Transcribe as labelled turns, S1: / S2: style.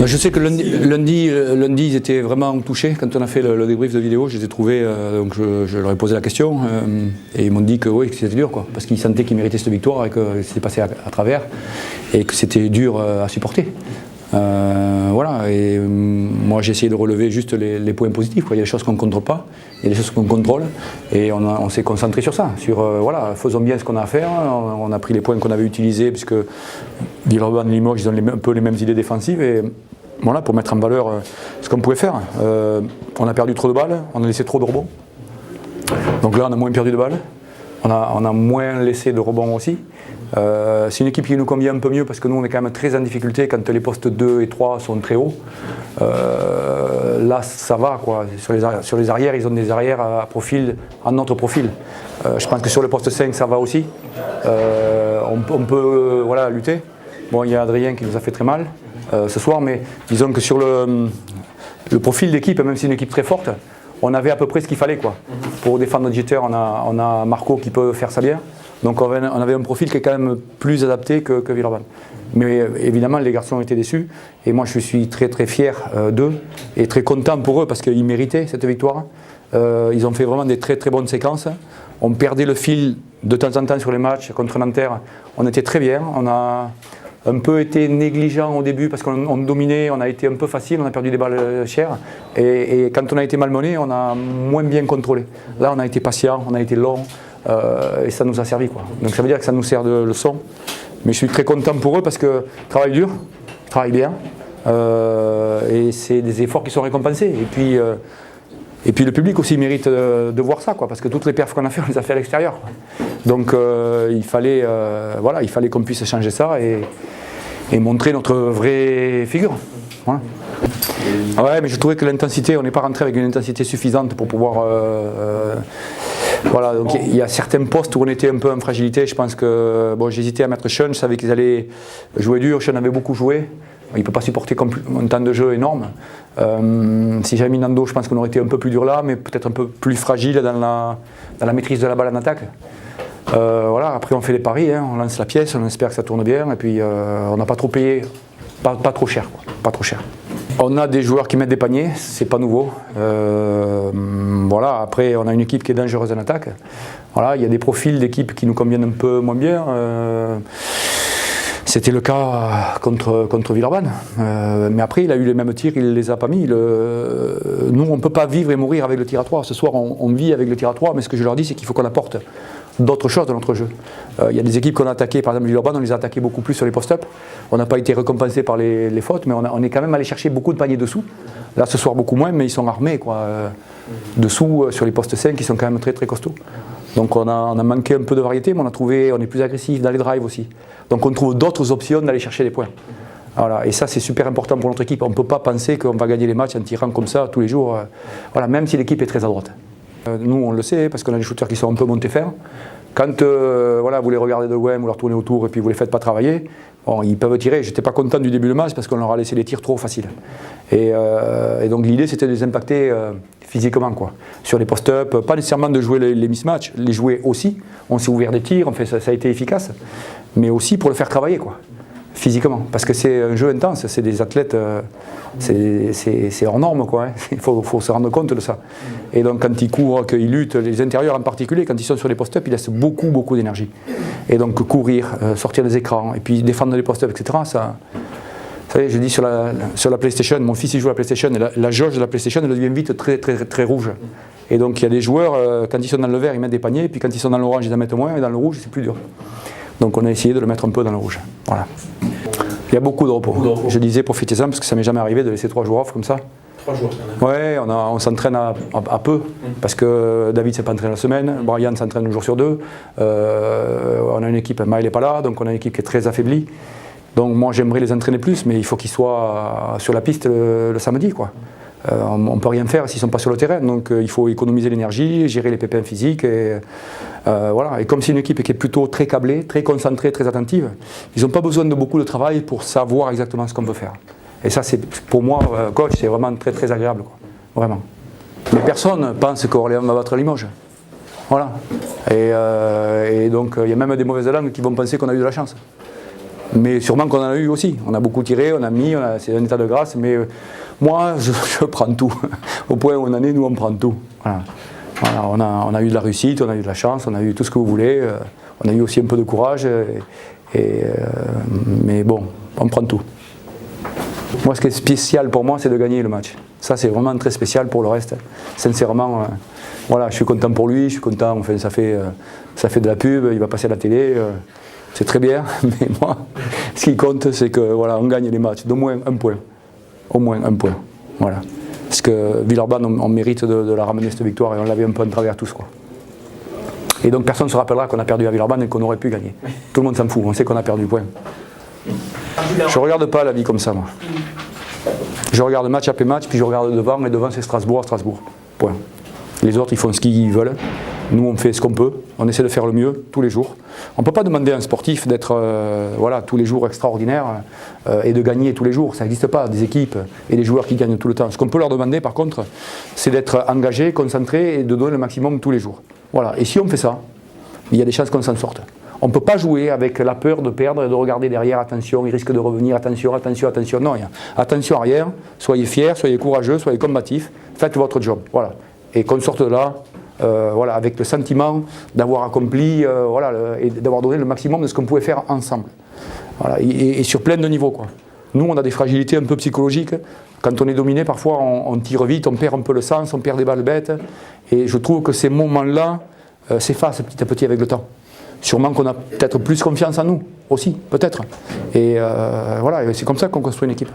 S1: Je sais que lundi, ils étaient vraiment touchés. Quand on a fait le débrief de vidéo, je les ai trouvés, donc je leur ai posé la question, et ils m'ont dit que oui, que c'était dur, quoi, parce qu'ils sentaient qu'ils méritaient cette victoire et que c'était passé à travers, et que c'était dur à supporter. Voilà, et moi j'ai essayé de relever juste les points positifs, quoi. Il y a des choses qu'on ne contrôle pas, il y a des choses qu'on contrôle, et on s'est concentré sur ça, sur voilà, faisons bien ce qu'on a à faire. On a pris les points qu'on avait utilisés, puisque Villeurbanne et Limoges, ils ont un peu les mêmes idées défensives, et voilà, pour mettre en valeur ce qu'on pouvait faire. On a perdu trop de balles, on a laissé trop de rebonds, donc là on a moins perdu de balles, on a moins laissé de rebonds aussi. C'est une équipe qui nous convient un peu mieux parce que nous on est quand même très en difficulté quand les postes 2 et 3 sont très hauts. Là ça va, quoi. Sur les arrières, ils ont des arrières à profil, en notre profil. Je pense que sur le poste 5 ça va aussi. On peut voilà, lutter. Bon, il y a Adrien qui nous a fait très mal ce soir, mais disons que sur le profil d'équipe, même si c'est une équipe très forte, on avait à peu près ce qu'il fallait, quoi. Pour défendre notre jeter, on a Marco qui peut faire ça bien. Donc on avait un profil qui est quand même plus adapté que Villeurbanne. Mais évidemment les garçons étaient déçus et moi je suis très très fier d'eux et très content pour eux parce qu'ils méritaient cette victoire. Ils ont fait vraiment des très très bonnes séquences. On perdait le fil de temps en temps sur les matchs contre Nanterre. On était très bien. On a un peu été négligent au début parce qu'on dominait, on a été un peu facile, on a perdu des balles chères. Et quand on a été malmené, on a moins bien contrôlé. Là on a été patient, on a été long. Et ça nous a servi, quoi. Donc ça veut dire que ça nous sert de leçon. Mais je suis très content pour eux parce que travail dur, travail bien, et c'est des efforts qui sont récompensés. Et puis le public aussi mérite de voir ça, quoi, parce que toutes les perfs qu'on a fait, on les a fait à l'extérieur. Donc il fallait qu'on puisse changer ça et montrer notre vraie figure. Voilà. Ouais, mais je trouvais que l'intensité, on n'est pas rentré avec une intensité suffisante pour pouvoir. Voilà, donc il y a certains postes où on était un peu en fragilité. Je pense que bon, j'hésitais à mettre Sean, je savais qu'ils allaient jouer dur. Sean avait beaucoup joué, il ne peut pas supporter un temps de jeu énorme. Si j'avais mis Nando, je pense qu'on aurait été un peu plus dur là, mais peut-être un peu plus fragile dans la maîtrise de la balle en attaque. Voilà, après on fait les paris, hein, on lance la pièce, on espère que ça tourne bien, et puis on n'a pas trop payé, pas trop cher, quoi, pas trop cher. On a des joueurs qui mettent des paniers, c'est pas nouveau. Voilà, après on a une équipe qui est dangereuse en attaque. Voilà, il y a des profils d'équipes qui nous conviennent un peu moins bien. C'était le cas contre Villeurbanne. Mais après il a eu les mêmes tirs, il ne les a pas mis. Nous on ne peut pas vivre et mourir avec le tir à 3. Ce soir on vit avec le tir à 3, mais ce que je leur dis c'est qu'il faut qu'on apporte d'autres choses dans notre jeu. Il y a des équipes qu'on a attaquées, par exemple Villeurbanne, on les a attaquées beaucoup plus sur les post-up. On n'a pas été récompensé par les fautes, mais on est quand même allé chercher beaucoup de paniers dessous. Là ce soir beaucoup moins, mais ils sont armés, quoi. Dessous, sur les postes 5, ils sont quand même très très costauds. Donc on a manqué un peu de variété, mais on est plus agressif dans les drives aussi. Donc on trouve d'autres options d'aller chercher des points. Voilà, et ça c'est super important pour notre équipe. On ne peut pas penser qu'on va gagner les matchs en tirant comme ça tous les jours, voilà, même si l'équipe est très à droite. Nous on le sait parce qu'on a des shooters qui sont un peu montés fer. Quand voilà, vous les regardez de loin, vous leur tournez autour et puis vous les faites pas travailler, bon, ils peuvent tirer. J'étais pas content du début de match parce qu'on leur a laissé les tirs trop faciles. Et donc l'idée c'était de les impacter physiquement, quoi. Sur les post-up, pas nécessairement de jouer les mismatchs, les jouer aussi. On s'est ouvert des tirs, ça a été efficace, mais aussi pour le faire travailler, quoi. Physiquement, parce que c'est un jeu intense, c'est des athlètes, c'est hors norme, quoi, hein. Il faut se rendre compte de ça. Et donc quand ils courent, qu'ils luttent, les intérieurs en particulier, quand ils sont sur les post-up, ils laissent beaucoup d'énergie. Et donc courir, sortir des écrans, et puis défendre les post-up, etc., ça... Vous savez, je dis sur la PlayStation, mon fils il joue à la PlayStation, et la jauge de la PlayStation elle devient vite très rouge. Et donc il y a des joueurs, quand ils sont dans le vert, ils mettent des paniers, et puis quand ils sont dans l'orange, ils en mettent moins, et dans le rouge, c'est plus dur. Donc on a essayé de le mettre un peu dans le rouge. Voilà. Il y a beaucoup de repos. Je disais profitez-en parce que ça m'est jamais arrivé de laisser 3 jours off comme ça.
S2: 3 jours quand même.
S1: Ouais, on s'entraîne à peu parce que David s'est pas entraîné la semaine, Brian s'entraîne un jour sur 2. On a une équipe, Maël n'est pas là, donc on a une équipe qui est très affaiblie. Donc moi j'aimerais les entraîner plus, mais il faut qu'ils soient sur la piste le samedi, quoi. On ne peut rien faire s'ils ne sont pas sur le terrain, donc il faut économiser l'énergie, gérer les pépins physiques. Voilà. Et comme c'est une équipe qui est plutôt très câblée, très concentrée, très attentive, ils n'ont pas besoin de beaucoup de travail pour savoir exactement ce qu'on veut faire. Et ça, pour moi, coach, c'est vraiment très agréable, quoi. Vraiment. Mais personne pense qu'Orléans va battre Limoges. Voilà. Et donc il y a même des mauvaises langues qui vont penser qu'on a eu de la chance. Mais sûrement qu'on en a eu aussi. On a beaucoup tiré, on a mis, c'est un état de grâce. Mais moi, je prends tout. Au point où on en est, nous, on prend tout. Voilà. Voilà, on a eu de la réussite, on a eu de la chance, on a eu tout ce que vous voulez. On a eu aussi un peu de courage. Mais bon, on prend tout. Moi, ce qui est spécial pour moi, c'est de gagner le match. Ça, c'est vraiment très spécial. Pour le reste, sincèrement, voilà, je suis content pour lui, je suis content. Enfin, ça fait de la pub, il va passer à la télé, c'est très bien. Mais moi, ce qui compte, c'est que voilà, on gagne les matchs d'au moins un point, au moins un point. Voilà. Parce que Villeurbanne, on mérite de la ramener cette victoire et on l'avait un peu en travers tous, quoi. Et donc personne ne se rappellera qu'on a perdu à Villeurbanne et qu'on aurait pu gagner. Tout le monde s'en fout, on sait qu'on a perdu, point. Je ne regarde pas la vie comme ça, moi. Je regarde match après match, puis je regarde devant, et devant c'est Strasbourg à Strasbourg. Point. Les autres, ils font ce qu'ils veulent. Nous, on fait ce qu'on peut. On essaie de faire le mieux tous les jours. On ne peut pas demander à un sportif d'être voilà, tous les jours extraordinaire et de gagner tous les jours. Ça n'existe pas, des équipes et des joueurs qui gagnent tout le temps. Ce qu'on peut leur demander, par contre, c'est d'être engagé, concentré et de donner le maximum tous les jours. Voilà. Et si on fait ça, il y a des chances qu'on s'en sorte. On ne peut pas jouer avec la peur de perdre et de regarder derrière, attention, il risque de revenir, attention, attention, attention. Non, attention arrière, soyez fiers, soyez courageux, soyez combatifs, faites votre job. Voilà. Et qu'on sorte de là, voilà, avec le sentiment d'avoir accompli voilà, et d'avoir donné le maximum de ce qu'on pouvait faire ensemble. Voilà. Et sur plein de niveaux, quoi. Nous, on a des fragilités un peu psychologiques. Quand on est dominé, parfois, on tire vite, on perd un peu le sens, on perd des balles bêtes. Et je trouve que ces moments-là s'effacent petit à petit avec le temps. Sûrement qu'on a peut-être plus confiance en nous aussi, peut-être. Et voilà, c'est comme ça qu'on construit une équipe.